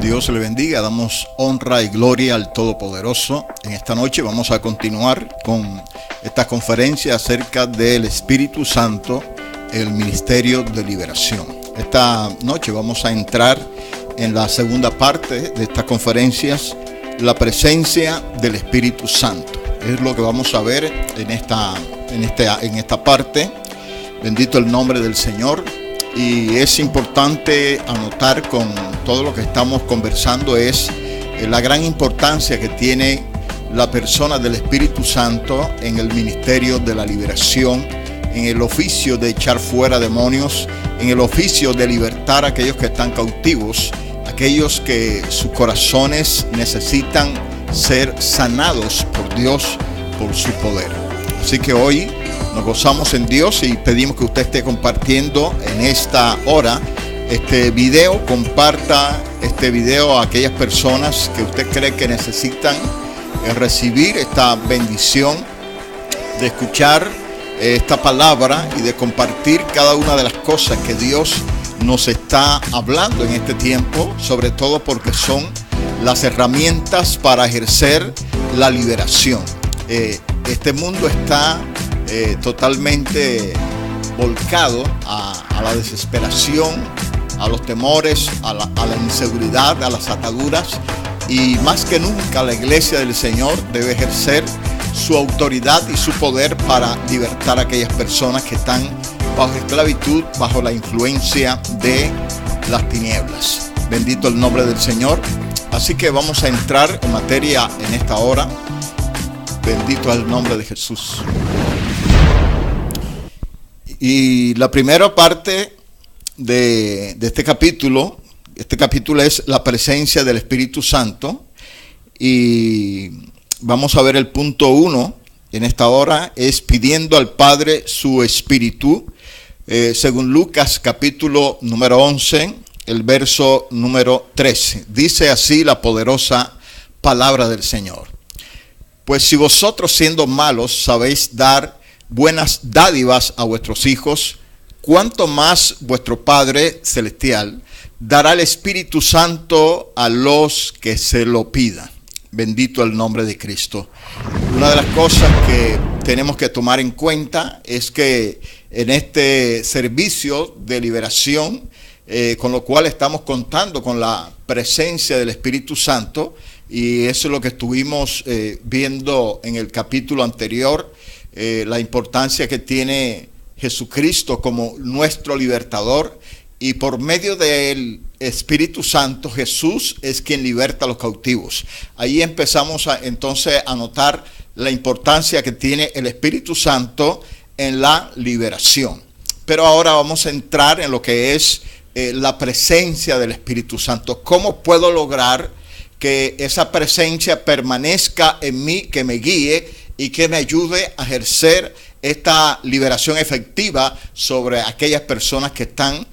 Dios le bendiga, damos honra y gloria al Todopoderoso. En esta noche vamos a continuar con esta conferencia acerca del Espíritu Santo, el Ministerio de Liberación. Esta noche vamos a entrar en la segunda parte de estas conferencias, la presencia del Espíritu Santo. Es lo que vamos a ver en esta parte. Bendito el nombre del Señor. Y es importante anotar con todo lo que estamos conversando es la gran importancia que tiene la persona del Espíritu Santo en el ministerio de la liberación, en el oficio de echar fuera demonios, en el oficio de libertar a aquellos que están cautivos, aquellos que sus corazones necesitan ser sanados por Dios, por su poder. Así que hoy nos gozamos en Dios y pedimos que usted esté compartiendo en esta hora este video. Comparta este video a aquellas personas que usted cree que necesitan recibir esta bendición de escuchar esta palabra y de compartir cada una de las cosas que Dios nos está hablando en este tiempo, sobre todo porque son las herramientas para ejercer la liberación. Este mundo está totalmente volcado a la desesperación, a los temores, a la inseguridad, a las ataduras, y más que nunca la iglesia del Señor debe ejercer su autoridad y su poder para libertar a aquellas personas que están bajo esclavitud, bajo la influencia de las tinieblas. Bendito el nombre del Señor. Así que vamos a entrar en materia en esta hora. Bendito es el nombre de Jesús. Y la primera parte de este capítulo es la presencia del Espíritu Santo. Y vamos a ver el punto 1 en esta hora, es pidiendo al Padre su Espíritu. Según Lucas capítulo número 11, el verso número 13. Dice así la poderosa palabra del Señor. Pues si vosotros siendo malos sabéis dar buenas dádivas a vuestros hijos, cuánto más vuestro Padre Celestial dará el Espíritu Santo a los que se lo pidan. Bendito el nombre de Cristo. Una de las cosas que tenemos que tomar en cuenta es que en este servicio de liberación, con lo cual estamos contando con la presencia del Espíritu Santo, y eso es lo que estuvimos viendo en el capítulo anterior, la importancia que tiene Jesucristo como nuestro libertador, y por medio del Espíritu Santo Jesús es quien liberta a los cautivos. Ahí empezamos entonces a notar la importancia que tiene el Espíritu Santo en la liberación. Pero ahora vamos a entrar en lo que es la presencia del Espíritu Santo. ¿Cómo puedo lograr que esa presencia permanezca en mí, que me guíe y que me ayude a ejercer esta liberación efectiva sobre aquellas personas que están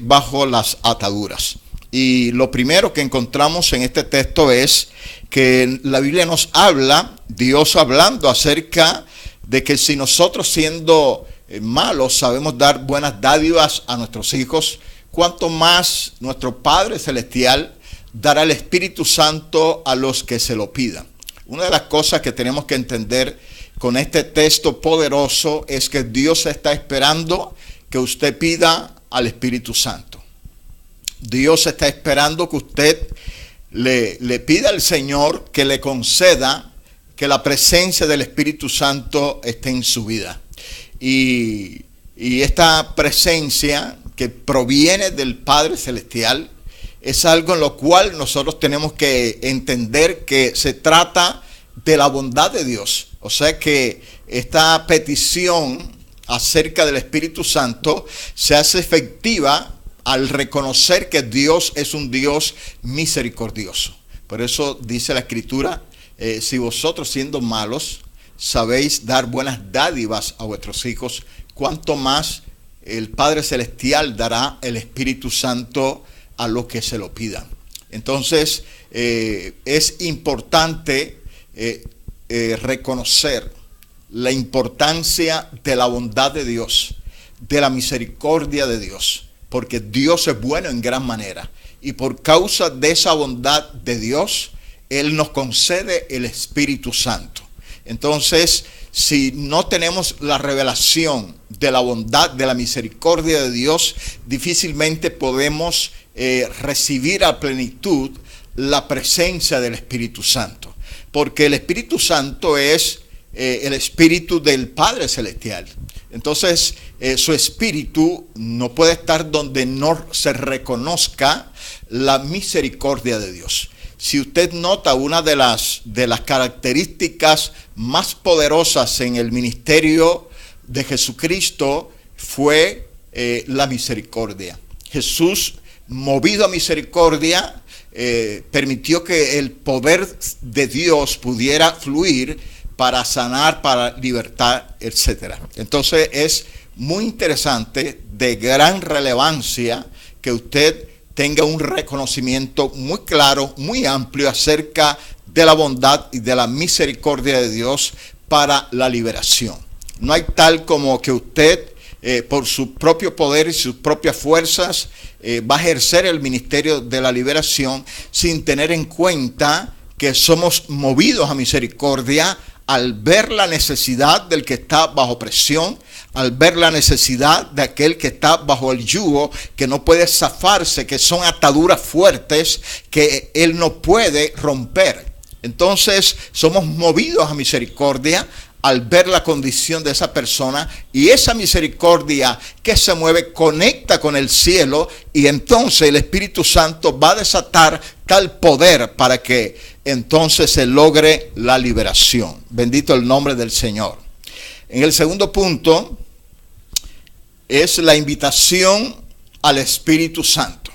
bajo las ataduras? Y lo primero que encontramos en este texto es que la Biblia nos habla, Dios hablando acerca de que si nosotros siendo malos sabemos dar buenas dádivas a nuestros hijos, cuánto más nuestro Padre Celestial dará el Espíritu Santo a los que se lo pidan. Una de las cosas que tenemos que entender con este texto poderoso es que Dios está esperando que usted pida al Espíritu Santo. Dios está esperando que usted le pida al Señor que le conceda que la presencia del Espíritu Santo esté en su vida. Y esta presencia que proviene del Padre Celestial es algo en lo cual nosotros tenemos que entender que se trata de la bondad de Dios. O sea que esta petición acerca del Espíritu Santo se hace efectiva al reconocer que Dios es un Dios misericordioso. Por eso dice la Escritura, si vosotros siendo malos sabéis dar buenas dádivas a vuestros hijos, cuánto más el Padre Celestial dará el Espíritu Santo a los que se lo pidan. Entonces es importante reconocer la importancia de la bondad de Dios, de la misericordia de Dios, porque Dios es bueno en gran manera, y por causa de esa bondad de Dios, Él nos concede el Espíritu Santo. Entonces, si no tenemos la revelación de la bondad, de la misericordia de Dios, difícilmente podemos recibir a plenitud la presencia del Espíritu Santo, porque el Espíritu Santo es el Espíritu del Padre Celestial. Entonces, su Espíritu no puede estar donde no se reconozca la misericordia de Dios. Si usted nota, una de las características más poderosas en el ministerio de Jesucristo fue la misericordia. Jesús, movido a misericordia, permitió que el poder de Dios pudiera fluir para sanar, para libertar, etc. Entonces es muy interesante, de gran relevancia, que usted tenga un reconocimiento muy claro, muy amplio acerca de la bondad y de la misericordia de Dios para la liberación. No hay tal como que usted, por su propio poder y sus propias fuerzas, va a ejercer el ministerio de la liberación sin tener en cuenta que somos movidos a misericordia al ver la necesidad del que está bajo presión, al ver la necesidad de aquel que está bajo el yugo, que no puede zafarse, que son ataduras fuertes que él no puede romper. Entonces somos movidos a misericordia al ver la condición de esa persona, y esa misericordia que se mueve conecta con el cielo, y entonces el Espíritu Santo va a desatar tal poder para que entonces se logre la liberación. Bendito el nombre del Señor. En el segundo punto es la invitación al Espíritu Santo.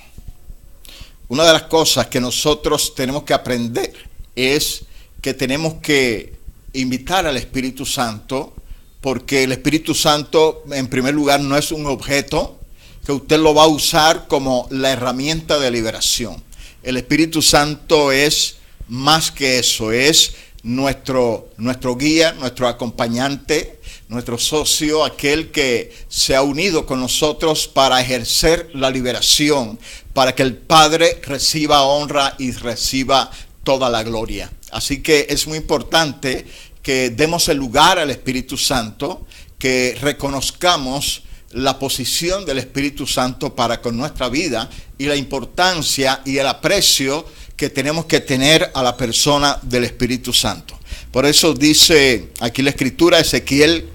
Una de las cosas que nosotros tenemos que aprender es que tenemos que invitar al Espíritu Santo, porque el Espíritu Santo, en primer lugar, no es un objeto que usted lo va a usar como la herramienta de liberación. El Espíritu Santo es más que eso, es nuestro guía, nuestro acompañante, nuestro socio, aquel que se ha unido con nosotros para ejercer la liberación, para que el Padre reciba honra y reciba toda la gloria. Así que es muy importante que demos el lugar al Espíritu Santo, que reconozcamos la posición del Espíritu Santo para con nuestra vida y la importancia y el aprecio que tenemos que tener a la persona del Espíritu Santo. Por eso dice aquí la Escritura, Ezequiel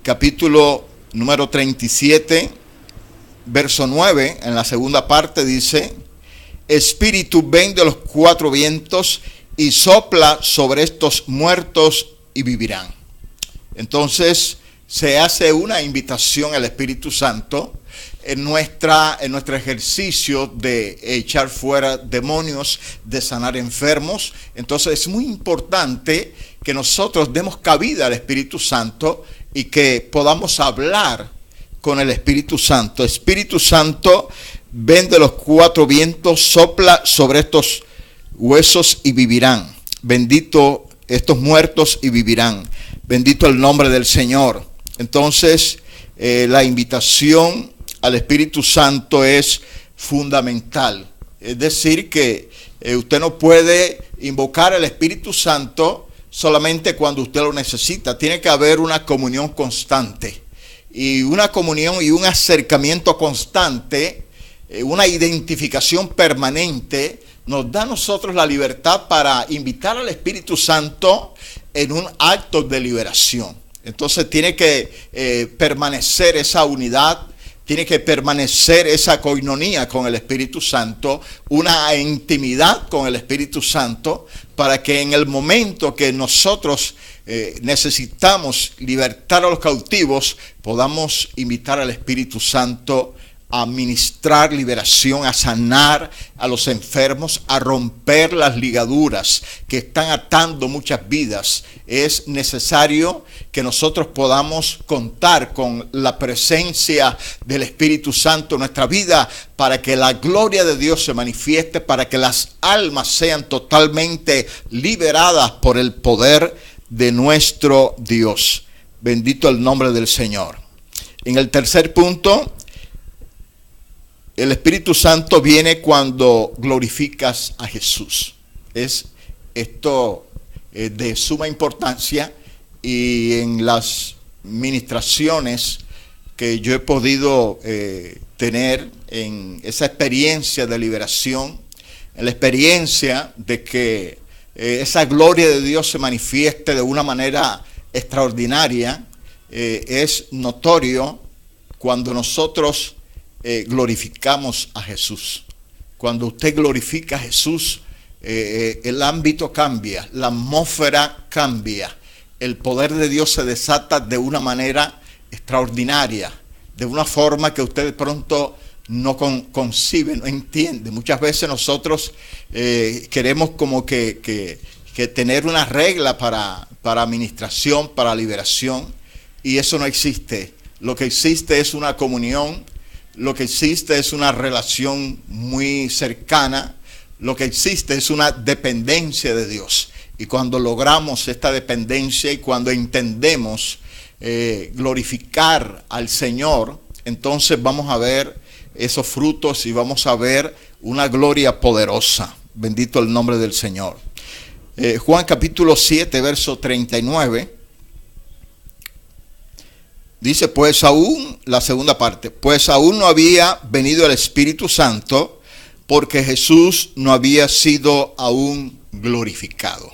capítulo número 37, verso 9, en la segunda parte dice: Espíritu, ven de los cuatro vientos y sopla sobre estos muertos y vivirán. Entonces se hace una invitación al Espíritu Santo en nuestro ejercicio de echar fuera demonios, de sanar enfermos. Entonces es muy importante que nosotros demos cabida al Espíritu Santo y que podamos hablar con el Espíritu Santo. Espíritu Santo, ven de los cuatro vientos, sopla sobre estos huesos y vivirán. Bendito estos muertos y vivirán. Bendito el nombre del Señor. Entonces, la invitación al Espíritu Santo es fundamental. Es decir, que usted no puede invocar al Espíritu Santo solamente cuando usted lo necesita. Tiene que haber una comunión constante. Y una comunión y un acercamiento constante, una identificación permanente, nos da a nosotros la libertad para invitar al Espíritu Santo en un acto de liberación. Entonces tiene que permanecer esa unidad, Tiene que permanecer esa coinonía con el Espíritu Santo, una intimidad con el Espíritu Santo, para que en el momento que nosotros necesitamos libertar a los cautivos, podamos invitar al Espíritu Santo a ministrar liberación, a sanar a los enfermos, a romper las ligaduras que están atando muchas vidas. Es necesario que nosotros podamos contar con la presencia del Espíritu Santo en nuestra vida para que la gloria de Dios se manifieste, para que las almas sean totalmente liberadas por el poder de nuestro Dios. Bendito el nombre del Señor. En el tercer punto, el Espíritu Santo viene cuando glorificas a Jesús. Es esto de suma importancia, y en las ministraciones que yo he podido tener en esa experiencia de liberación, en la experiencia de que esa gloria de Dios se manifieste de una manera extraordinaria, es notorio cuando nosotros glorificamos a Jesús. Cuando usted glorifica a Jesús, el ámbito cambia, la atmósfera cambia, el poder de Dios se desata de una manera extraordinaria, de una forma que usted de pronto no concibe, no entiende. Muchas veces nosotros queremos como que tener una regla para administración, para liberación, y eso no existe. Lo que existe es una comunión. Lo que existe es una relación muy cercana. Lo que existe es una dependencia de Dios. Y cuando logramos esta dependencia y cuando entendemos glorificar al Señor, entonces vamos a ver esos frutos y vamos a ver una gloria poderosa. Bendito el nombre del Señor. Juan capítulo 7, verso 39. Dice, pues aún, la segunda parte, pues aún no había venido el Espíritu Santo, porque Jesús no había sido aún glorificado.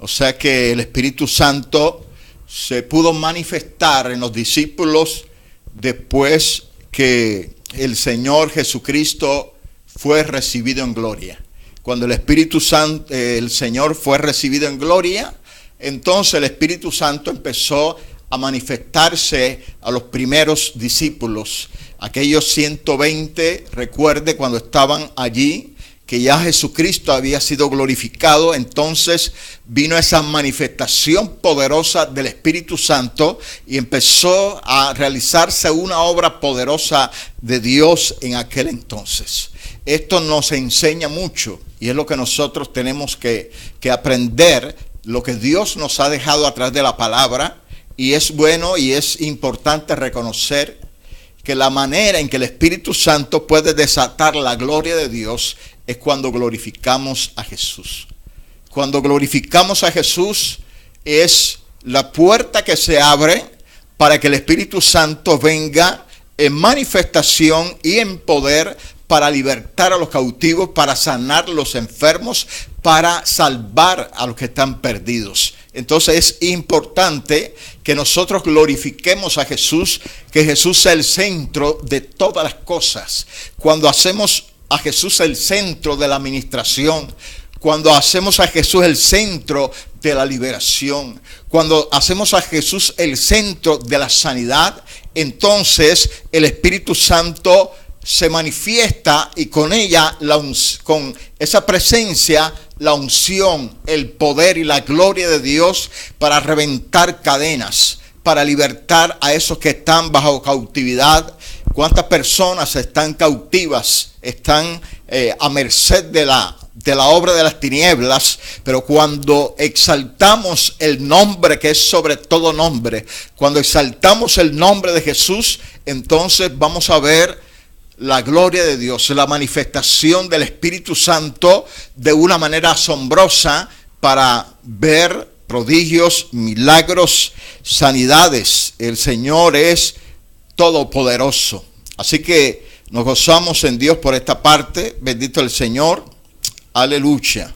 O sea que el Espíritu Santo se pudo manifestar en los discípulos después que el Señor Jesucristo fue recibido en gloria. Cuando el Espíritu Santo, el Señor fue recibido en gloria, entonces el Espíritu Santo empezó a manifestarse a los primeros discípulos. Aquellos 120, recuerde cuando estaban allí, que ya Jesucristo había sido glorificado, entonces vino esa manifestación poderosa del Espíritu Santo y empezó a realizarse una obra poderosa de Dios en aquel entonces. Esto nos enseña mucho y es lo que nosotros tenemos que aprender, lo que Dios nos ha dejado a través de la palabra. Y es bueno y es importante reconocer que la manera en que el Espíritu Santo puede desatar la gloria de Dios es cuando glorificamos a Jesús. Cuando glorificamos a Jesús es la puerta que se abre para que el Espíritu Santo venga en manifestación y en poder para libertar a los cautivos, para sanar a los enfermos, para salvar a los que están perdidos. Entonces es importante que nosotros glorifiquemos a Jesús, que Jesús sea el centro de todas las cosas. Cuando hacemos a Jesús el centro de la administración, cuando hacemos a Jesús el centro de la liberación, cuando hacemos a Jesús el centro de la sanidad, entonces el Espíritu Santo se manifiesta y con ella, con esa presencia, la unción, el poder y la gloria de Dios para reventar cadenas, para libertar a esos que están bajo cautividad. ¿Cuántas personas están cautivas, están a merced de la obra de las tinieblas? Pero cuando exaltamos el nombre que es sobre todo nombre, cuando exaltamos el nombre de Jesús, entonces vamos a ver la gloria de Dios, la manifestación del Espíritu Santo de una manera asombrosa para ver prodigios, milagros, sanidades. El Señor es todopoderoso. Así que nos gozamos en Dios por esta parte. Bendito el Señor. Aleluya.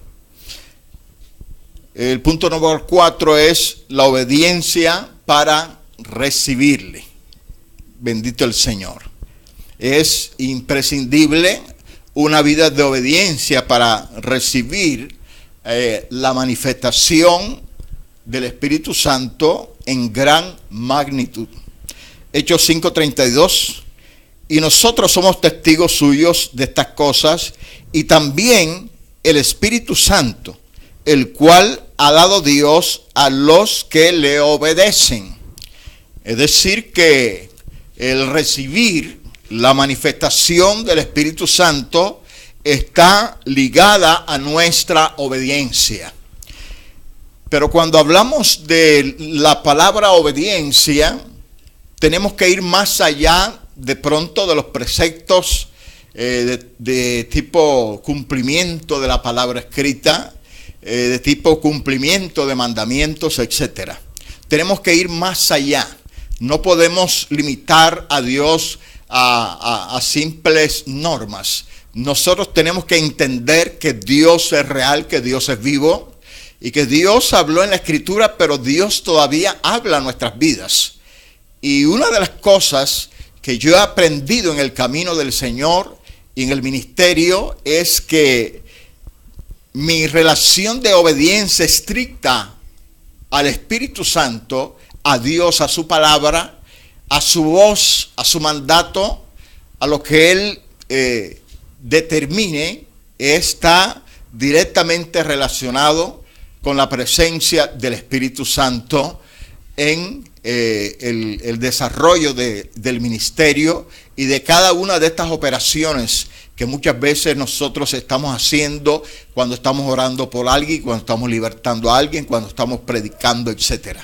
El punto número 4 es la obediencia para recibirle. Bendito el Señor. Es imprescindible una vida de obediencia para recibir la manifestación del Espíritu Santo en gran magnitud. Hechos 5:32, y nosotros somos testigos suyos de estas cosas, y también el Espíritu Santo, el cual ha dado Dios a los que le obedecen. Es decir, que el recibir la manifestación del Espíritu Santo está ligada a nuestra obediencia. Pero cuando hablamos de la palabra obediencia, tenemos que ir más allá de pronto de los preceptos de tipo cumplimiento de la palabra escrita, de tipo cumplimiento de mandamientos, etc. Tenemos que ir más allá. No podemos limitar a Dios a simples normas. Nosotros tenemos que entender que Dios es real, que Dios es vivo y que Dios habló en la Escritura, pero Dios todavía habla en nuestras vidas. Y una de las cosas que yo he aprendido en el camino del Señor y en el ministerio es que mi relación de obediencia estricta al Espíritu Santo, a Dios, a su palabra, a su voz, a su mandato, a lo que Él determine, está directamente relacionado con la presencia del Espíritu Santo en el desarrollo del ministerio y de cada una de estas operaciones que muchas veces nosotros estamos haciendo cuando estamos orando por alguien, cuando estamos libertando a alguien, cuando estamos predicando, etc.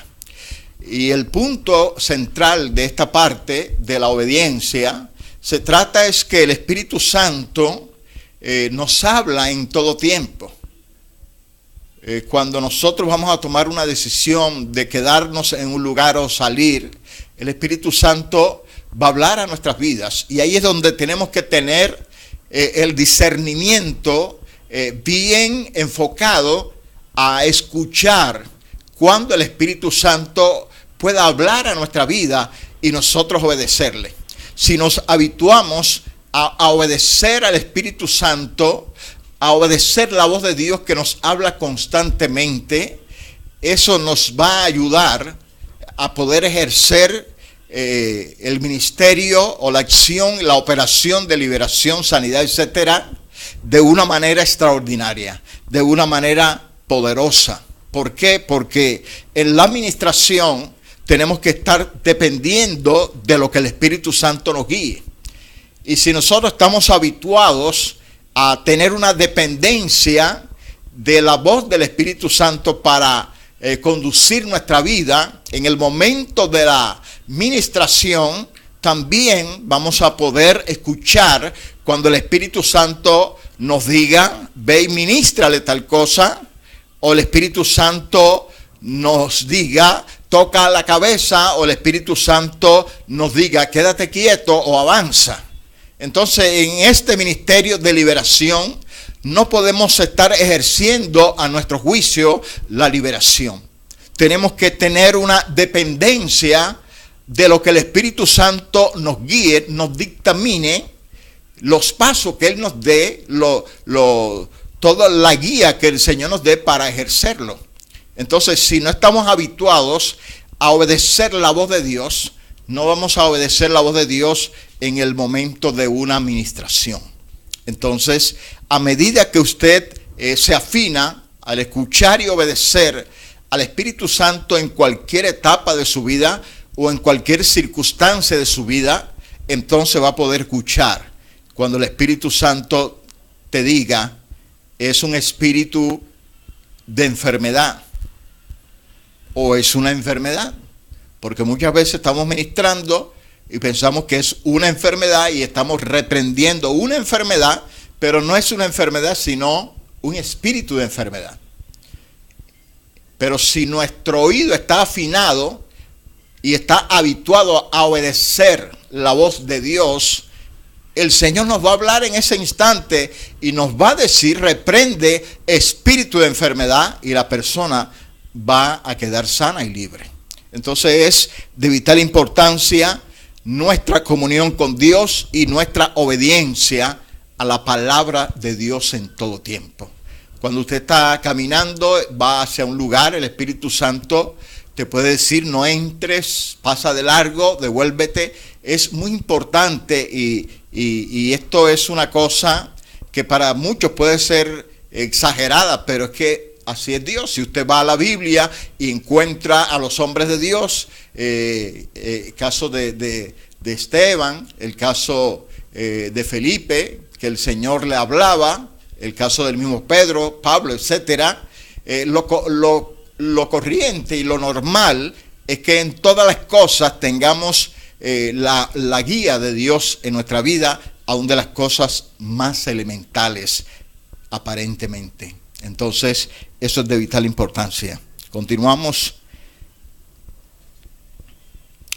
Y el punto central de esta parte de la obediencia se trata es que el Espíritu Santo nos habla en todo tiempo. Cuando nosotros vamos a tomar una decisión de quedarnos en un lugar o salir, el Espíritu Santo va a hablar a nuestras vidas. Y ahí es donde tenemos que tener el discernimiento bien enfocado a escuchar cuando el Espíritu Santo pueda hablar a nuestra vida y nosotros obedecerle. Si nos habituamos a obedecer al Espíritu Santo, a obedecer la voz de Dios que nos habla constantemente, eso nos va a ayudar a poder ejercer el ministerio o la acción, la operación de liberación, sanidad, etcétera, de una manera extraordinaria, de una manera poderosa. ¿Por qué? Porque en la administración tenemos que estar dependiendo de lo que el Espíritu Santo nos guíe. Y si nosotros estamos habituados a tener una dependencia de la voz del Espíritu Santo para conducir nuestra vida, en el momento de la ministración también vamos a poder escuchar cuando el Espíritu Santo nos diga, ve y ministrale tal cosa, o el Espíritu Santo nos diga, toca la cabeza, o el Espíritu Santo nos diga, quédate quieto o avanza. Entonces, en este ministerio de liberación, no podemos estar ejerciendo a nuestro juicio la liberación. Tenemos que tener una dependencia de lo que el Espíritu Santo nos guíe, nos dictamine, los pasos que Él nos dé, toda la guía que el Señor nos dé para ejercerlo. Entonces, si no estamos habituados a obedecer la voz de Dios, no vamos a obedecer la voz de Dios en el momento de una administración. Entonces, a medida que usted se afina al escuchar y obedecer al Espíritu Santo en cualquier etapa de su vida o en cualquier circunstancia de su vida, entonces va a poder escuchar cuando el Espíritu Santo te diga, es un espíritu de enfermedad o es una enfermedad. Porque muchas veces estamos ministrando y pensamos que es una enfermedad y estamos reprendiendo una enfermedad, pero no es una enfermedad, sino un espíritu de enfermedad. Pero si nuestro oído está afinado y está habituado a obedecer la voz de Dios, el Señor nos va a hablar en ese instante y nos va a decir, reprende espíritu de enfermedad, y la persona va a quedar sana y libre. Entonces es de vital importancia nuestra comunión con Dios y nuestra obediencia a la palabra de Dios en todo tiempo. Cuando usted está caminando, va hacia un lugar, el Espíritu Santo te puede decir: no entres, pasa de largo, devuélvete. Es muy importante y esto es una cosa que para muchos puede ser exagerada, pero es que así es Dios. Si usted va a la Biblia y encuentra a los hombres de Dios, caso de Esteban, el caso de Felipe, que el Señor le hablaba, el caso del mismo Pedro, Pablo, etcétera, lo corriente y lo normal es que en todas las cosas tengamos la guía de Dios en nuestra vida, aun de las cosas más elementales aparentemente. Entonces, eso es de vital importancia. Continuamos.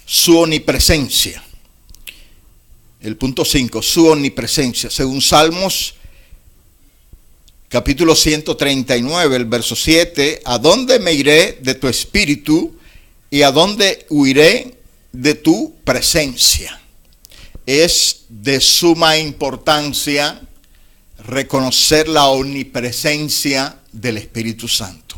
Su omnipresencia. El punto 5, su omnipresencia. Según Salmos, capítulo 139, el verso 7, ¿a dónde me iré de tu espíritu y a dónde huiré de tu presencia? Es de suma importancia reconocer la omnipresencia del Espíritu Santo.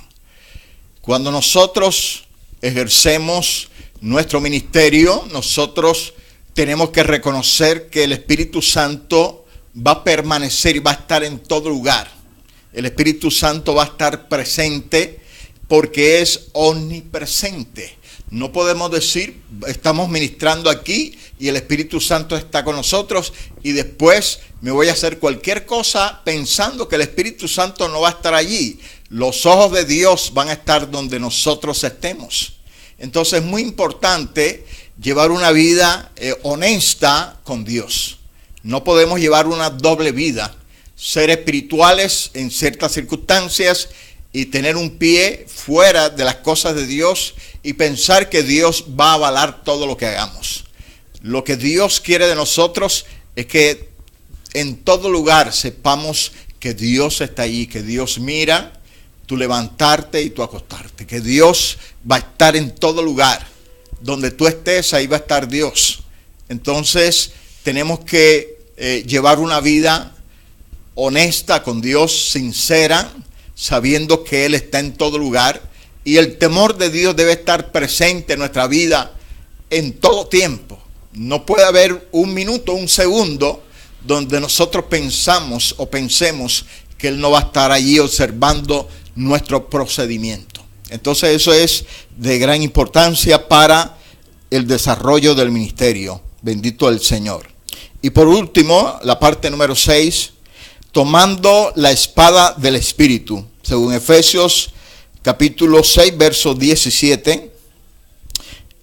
Cuando nosotros ejercemos nuestro ministerio, nosotros tenemos que reconocer que el Espíritu Santo va a permanecer y va a estar en todo lugar. El Espíritu Santo va a estar presente porque es omnipresente. No podemos decir, estamos ministrando aquí y el Espíritu Santo está con nosotros y después me voy a hacer cualquier cosa pensando que el Espíritu Santo no va a estar allí. Los ojos de Dios van a estar donde nosotros estemos. Entonces es muy importante llevar una vida honesta con Dios. No podemos llevar una doble vida, ser espirituales en ciertas circunstancias y tener un pie fuera de las cosas de Dios y pensar que Dios va a avalar todo lo que hagamos. Lo que Dios quiere de nosotros es que en todo lugar sepamos que Dios está allí, que Dios mira tu levantarte y tu acostarte, que Dios va a estar en todo lugar. Donde tú estés, ahí va a estar Dios. Entonces tenemos que llevar una vida honesta con Dios, sincera, sabiendo que Él está en todo lugar. Y el temor de Dios debe estar presente en nuestra vida en todo tiempo. No puede haber un minuto, un segundo, donde nosotros pensamos o pensemos que Él no va a estar allí observando nuestro procedimiento. Entonces eso es de gran importancia para el desarrollo del ministerio. Bendito el Señor. Y por último, la parte número 6, tomando la espada del Espíritu. Según Efesios capítulo 6, verso 17,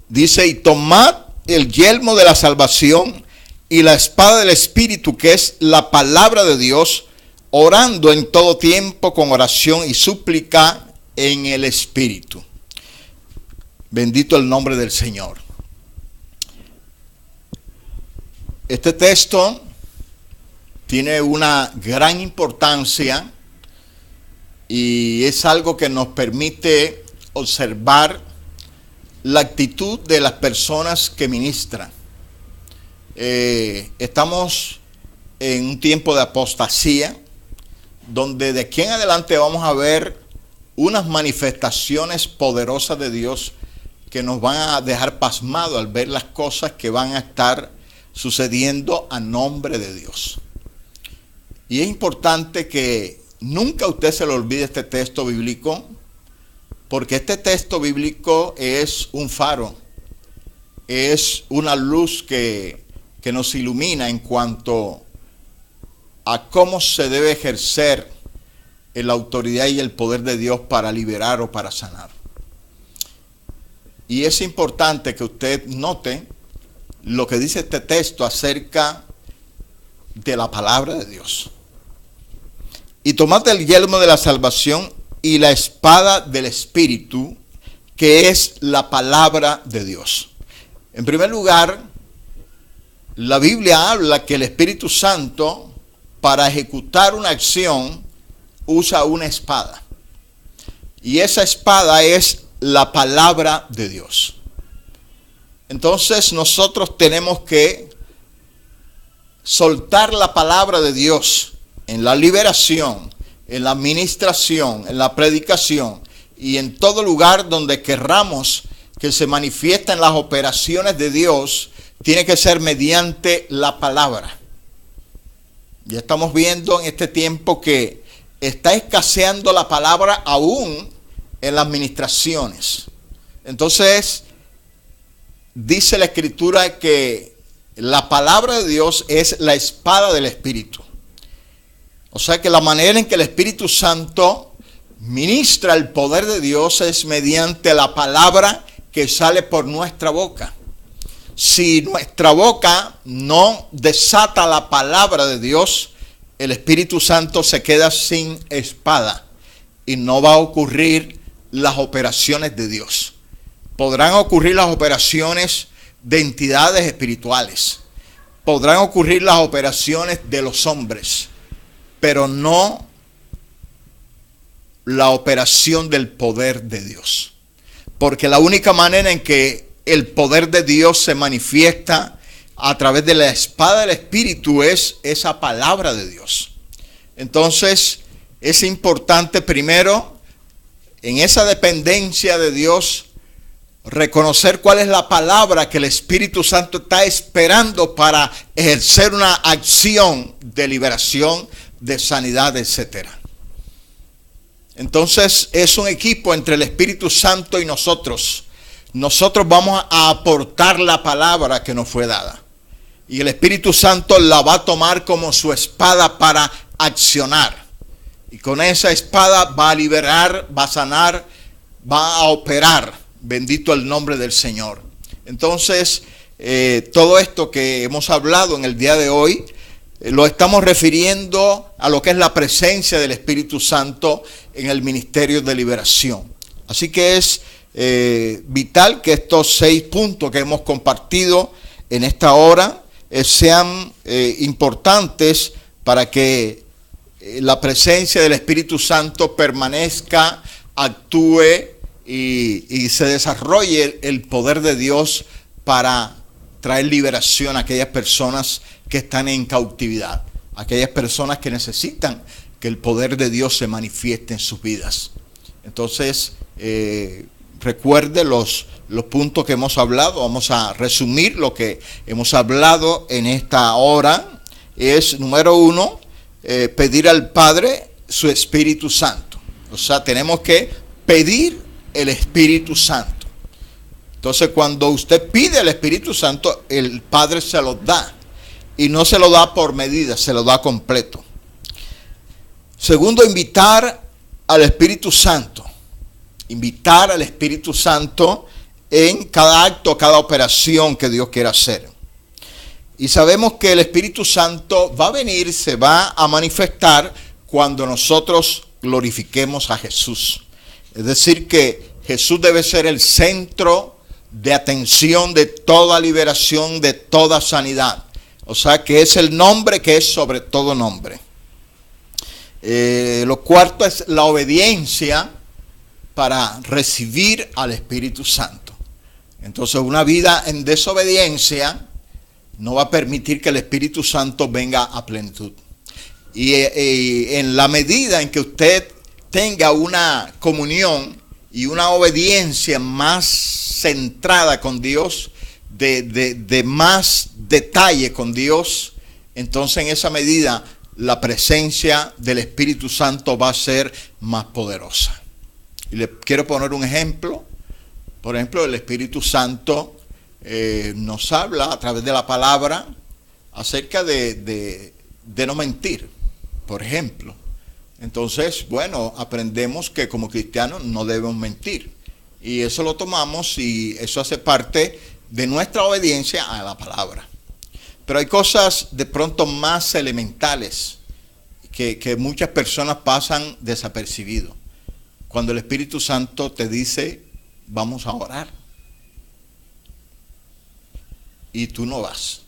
dice: y tomad el yelmo de la salvación y la espada del Espíritu, que es la palabra de Dios, orando en todo tiempo con oración y súplica en el Espíritu. Bendito el nombre del Señor. Este texto tiene una gran importancia y es algo que nos permite observar la actitud de las personas que ministran. Estamos en un tiempo de apostasía, donde de aquí en adelante vamos a ver unas manifestaciones poderosas de Dios que nos van a dejar pasmados al ver las cosas que van a estar sucediendo a nombre de Dios. Y es importante que nunca usted se le olvide este texto bíblico, porque este texto bíblico es un faro, es una luz que nos ilumina en cuanto a cómo se debe ejercer la autoridad y el poder de Dios para liberar o para sanar. Y es importante que usted note lo que dice este texto acerca de la palabra de Dios. Y tomad el yelmo de la salvación y la espada del Espíritu, que es la palabra de Dios. En primer lugar, la Biblia habla que el Espíritu Santo, para ejecutar una acción, usa una espada. Y esa espada es la palabra de Dios. Entonces nosotros tenemos que soltar la palabra de Dios en la liberación, en la administración, en la predicación y en todo lugar donde querramos que se manifiesten las operaciones de Dios, tiene que ser mediante la palabra. Ya estamos viendo en este tiempo que está escaseando la palabra aún en las administraciones. Entonces, dice la Escritura que la palabra de Dios es la espada del Espíritu. O sea que la manera en que el Espíritu Santo ministra el poder de Dios es mediante la palabra que sale por nuestra boca. Si nuestra boca no desata la palabra de Dios, el Espíritu Santo se queda sin espada y no va a ocurrir las operaciones de Dios. Podrán ocurrir las operaciones de entidades espirituales, podrán ocurrir las operaciones de los hombres, pero no la operación del poder de Dios. Porque la única manera en que el poder de Dios se manifiesta a través de la espada del Espíritu es esa palabra de Dios. Entonces es importante primero, en esa dependencia de Dios, reconocer cuál es la palabra que el Espíritu Santo está esperando para ejercer una acción de liberación, de sanidad, etcétera. Entonces es un equipo entre el Espíritu Santo y nosotros. Nosotros vamos a aportar la palabra que nos fue dada. Y el Espíritu Santo la va a tomar como su espada para accionar. Y con esa espada va a liberar, va a sanar, va a operar. Bendito el nombre del Señor. Entonces, todo esto que hemos hablado en el día de hoy, lo estamos refiriendo a lo que es la presencia del Espíritu Santo en el ministerio de liberación. Así que es vital que estos 6 puntos que hemos compartido en esta hora sean importantes para que la presencia del Espíritu Santo permanezca, actúe y se desarrolle el poder de Dios para traer liberación a aquellas personas que están en cautividad, aquellas personas que necesitan que el poder de Dios se manifieste en sus vidas. Entonces, recuerde los puntos que hemos hablado. Vamos a resumir lo que hemos hablado en esta hora. Es, número 1, pedir al Padre su Espíritu Santo. O sea, tenemos que pedir el Espíritu Santo. Entonces, cuando usted pide el Espíritu Santo, el Padre se lo da. Y no se lo da por medida, se lo da completo. Segundo, invitar al Espíritu Santo. Invitar al Espíritu Santo en cada acto, cada operación que Dios quiera hacer. Y sabemos que el Espíritu Santo va a venir, se va a manifestar cuando nosotros glorifiquemos a Jesús. Es decir, que Jesús debe ser el centro de atención de toda liberación, de toda sanidad. O sea, que es el nombre que es sobre todo nombre. Lo cuarto es la obediencia para recibir al Espíritu Santo. Entonces, una vida en desobediencia no va a permitir que el Espíritu Santo venga a plenitud. Y en la medida en que usted tenga una comunión y una obediencia más centrada con Dios, de más detalle con Dios, entonces en esa medida la presencia del Espíritu Santo va a ser más poderosa. Y le quiero poner un ejemplo. Por ejemplo, el Espíritu Santo nos habla a través de la palabra acerca de no mentir, por ejemplo. Entonces, bueno, aprendemos que como cristianos no debemos mentir. Y eso lo tomamos y eso hace parte de nuestra obediencia a la palabra. Pero hay cosas de pronto más elementales que muchas personas pasan desapercibido. Cuando el Espíritu Santo te dice, vamos a orar, y tú no vas.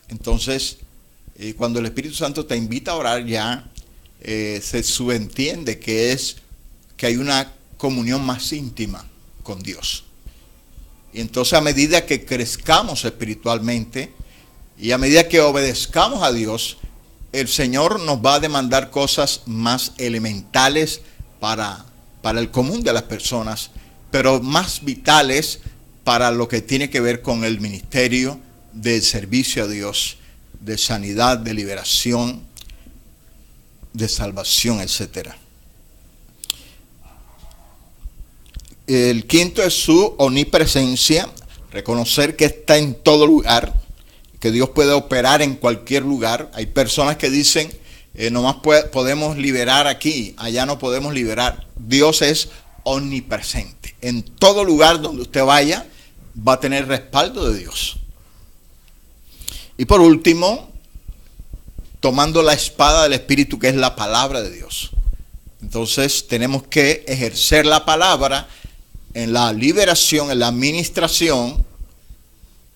Entonces, cuando el Espíritu Santo te invita a orar, ya se subentiende que hay una comunión más íntima con Dios. Y entonces a medida que crezcamos espiritualmente y a medida que obedezcamos a Dios, el Señor nos va a demandar cosas más elementales para el común de las personas, pero más vitales para lo que tiene que ver con el ministerio de servicio a Dios, de sanidad, de liberación, de salvación, etc. El quinto es su omnipresencia, reconocer que está en todo lugar, que Dios puede operar en cualquier lugar. Hay personas que dicen, nomás podemos liberar aquí, allá no podemos liberar. Dios es omnipresente. En todo lugar donde usted vaya, va a tener respaldo de Dios. Y por último, tomando la espada del Espíritu, que es la palabra de Dios. Entonces tenemos que ejercer la palabra en la liberación, en la administración,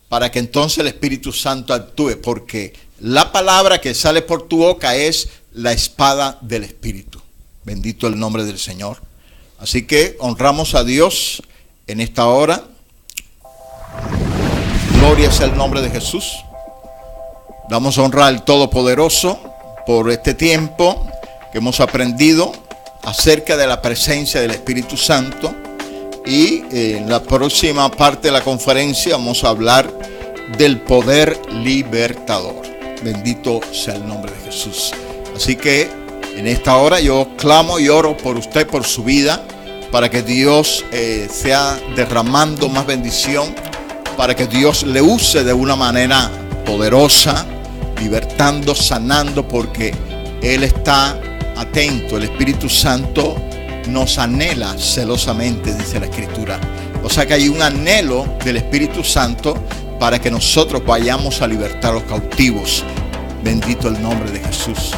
para que entonces el Espíritu Santo actúe, porque la palabra que sale por tu boca es la espada del Espíritu. Bendito el nombre del Señor. Así que honramos a Dios en esta hora. Gloria es el nombre de Jesús. Damos honra al Todopoderoso por este tiempo que hemos aprendido acerca de la presencia del Espíritu Santo. Y en la próxima parte de la conferencia vamos a hablar del poder libertador. Bendito sea el nombre de Jesús. Así que en esta hora yo clamo y oro por usted, por su vida, para que Dios sea derramando más bendición, para que Dios le use de una manera poderosa, libertando, sanando, porque Él está atento. El Espíritu Santo nos anhela celosamente, dice la Escritura. O sea que hay un anhelo del Espíritu Santo para que nosotros vayamos a libertar a los cautivos. Bendito el nombre de Jesús.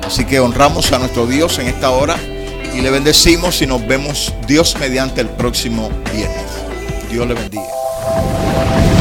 Así que honramos a nuestro Dios en esta hora y le bendecimos y nos vemos Dios mediante el próximo viernes. Dios le bendiga.